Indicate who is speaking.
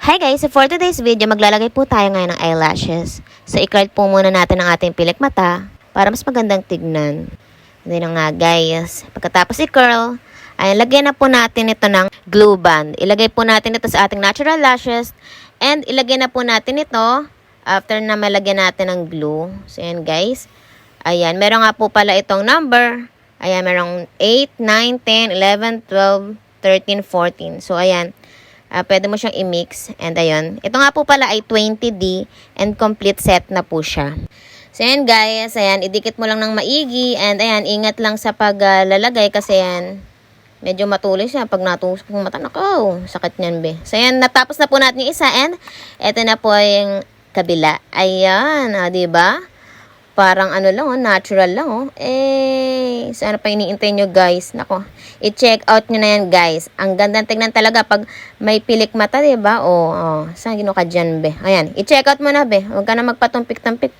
Speaker 1: Hi guys! So for today's video, maglalagay po tayo ngayon ng eyelashes. So i-curl po muna natin ang ating pilik mata para mas magandang tignan. Hindi na nga guys. Pagkatapos i-curl, ay lagyan na po natin ito ng glue band. Ilagay po natin ito sa ating natural lashes and ilagay na po natin ito after na malagyan natin ng glue. So yan guys. Ayan, meron nga po pala itong number. Ayan, merong 8, 9, 10, 11, 12, 13, 14. So ayan. Pwede mo siyang i-mix. And ayun. Ito nga po pala ay 20D and complete set na po siya. So ayan guys. Ayan. Idikit mo lang ng maigi. And ayan. Ingat lang sa paglalagay kasi ayan. Medyo matuloy siya. Pag natusok yung mata. Nako. Sakit niyan be. So ayan. Natapos na po natin yung isa. And ito na po yung kabila. Ayan. Diba? Parang ano lang natural lang sana pa iniintay nyo guys. Nako, i-check out nyo na yan guys. Ang ganda tingnan talaga pag may pilik mata, diba? Saan gino ka dyan be? Ayan, i-check out mo na be. Huwag ka na magpatumpik-tampik.